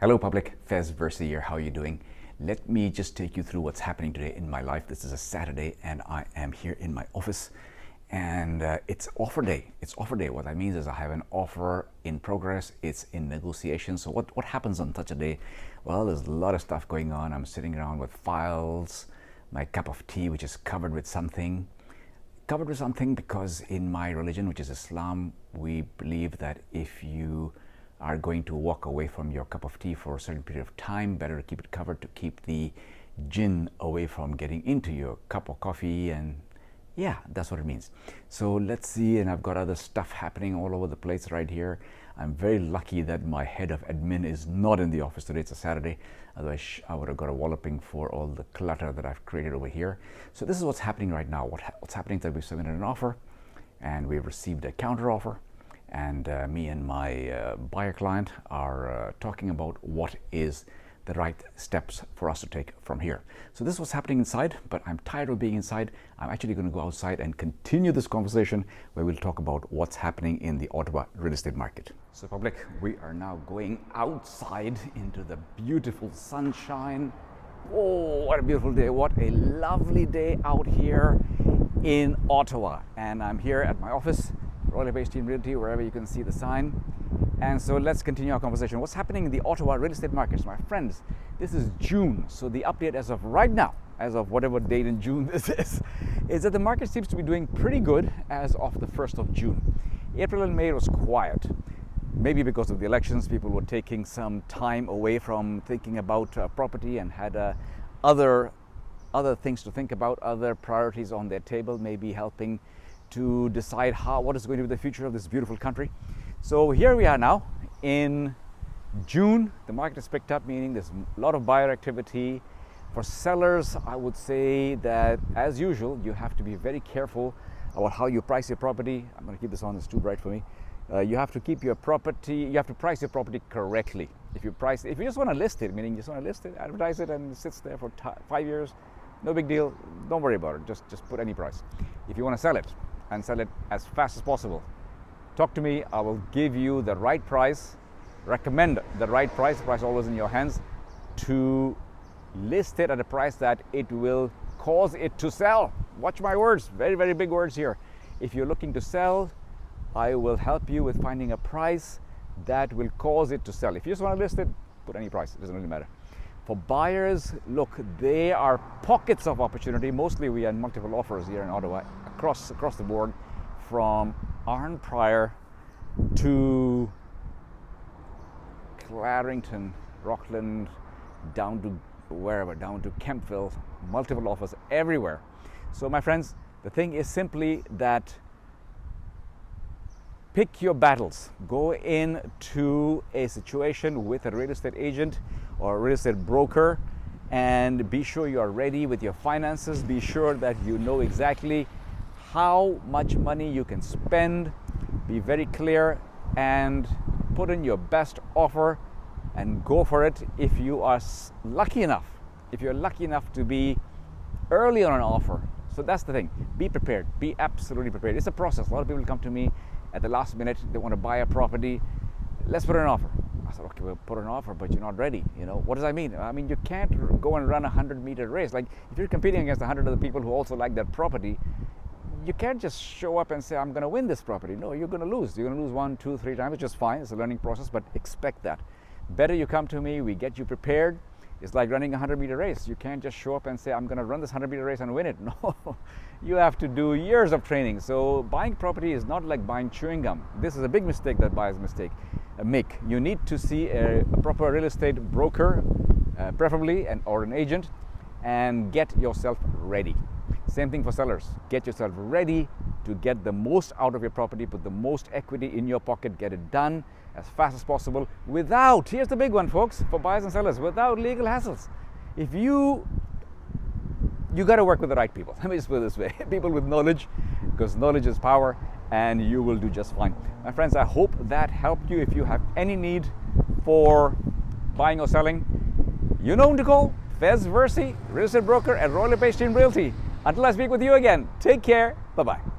Hello public, Faiz, Versey here. How are you doing? Let me just take you through what's happening today in my life. This is a Saturday and I am here in my office and it's offer day. It's offer day. What that means is I have an offer in progress. It's in negotiation. So what happens on such a day? Well, there's a lot of stuff going on. I'm sitting around with files, my cup of tea, which is covered with something. Covered with something because in my religion, which is Islam, we believe that if you are going to walk away from your cup of tea for a certain period of time, better to keep it covered to keep the jinn away from getting into your cup of coffee. And yeah, that's what it means. So let's see. And I've got other stuff happening all over the place right here. I'm very lucky that my head of admin is not in the office today. It's a Saturday. Otherwise I would have got a walloping for all the clutter that I've created over here. So this is what's happening right now. What's happening is that we've submitted an offer and we've received a counter offer. And me and my buyer client are talking about what is the right steps for us to take from here. So this is what's happening inside, but I'm tired of being inside. I'm actually going to go outside and continue this conversation where we'll talk about what's happening in the Ottawa real estate market. So public, we are now going outside into the beautiful sunshine. Oh, what a beautiful day. What a lovely day out here in Ottawa. And I'm here at my office, LePage Realty, wherever you can see the sign. And so let's continue our conversation. What's happening in the Ottawa real estate markets? My friends, this is June. So the update as of right now, as of whatever date in June this is that the market seems to be doing pretty good as of the 1st of June. April and May was quiet. Maybe because of the elections, people were taking some time away from thinking about property and had other things to think about, other priorities on their table, maybe helping to decide what is going to be the future of this beautiful country. So here we are now in June. The market has picked up, meaning there's a lot of buyer activity. For sellers, I would say that as usual, you have to be very careful about how you price your property. I'm going to keep this on, it's too bright for me. You have to price your property correctly. If you just want to list it, meaning you just want to list it, advertise it, and it sits there for 5 years, no big deal, don't worry about it, just put any price. If you want to sell it, and sell it as fast as possible, talk to me. I will give you the right price, recommend the right price, the price always in your hands, to list it at a price that it will cause it to sell. Watch my words, very, very big words here. If you're looking to sell, I will help you with finding a price that will cause it to sell. If you just want to list it, put any price, it doesn't really matter. For buyers, look, there are pockets of opportunity. Mostly we have multiple offers here in Ottawa, across the board, from Arn Prior to Clarington, Rockland, down to wherever, down to Kempville, multiple offers everywhere. So my friends, the thing is simply that pick your battles. Go into a situation with a real estate agent or a real estate broker and be sure you are ready with your finances. Be sure that you know exactly how much money you can spend. Be very clear and put in your best offer and go for it. If you are lucky enough, if you're lucky enough to be early on an offer. So that's the thing. Be prepared. Be absolutely prepared. It's a process. A lot of people come to me at the last minute. They want to buy a property. Let's put in an offer. I said, okay, we'll put an offer, but you're not ready. You know, what does that mean? I mean, you can't go and run a 100-meter race. Like if you're competing against 100 other people who also like that property, you can't just show up and say, I'm going to win this property. No, you're going to lose. You're going to lose 1, 2, 3 times, which is fine. It's a learning process, but expect that. Better you come to me, we get you prepared. It's like running a 100-meter race. You can't just show up and say, I'm going to run this 100-meter race and win it. No, you have to do years of training. So buying property is not like buying chewing gum. This is a big mistake that buyers make. You need to see a proper real estate broker, preferably, or an agent, and get yourself ready. Same thing for sellers. Get yourself ready to get the most out of your property, put the most equity in your pocket, get it done as fast as possible without, here's the big one folks, for buyers and sellers, without legal hassles. If you got to work with the right people. Let me just put it this way, people with knowledge, because knowledge is power, and you will do just fine. My friends, I hope that helped you. If you have any need for buying or selling, you know whom to call. Faiz Versey, real estate broker at LePage Realty. Until I speak with you again, take care. Bye-bye.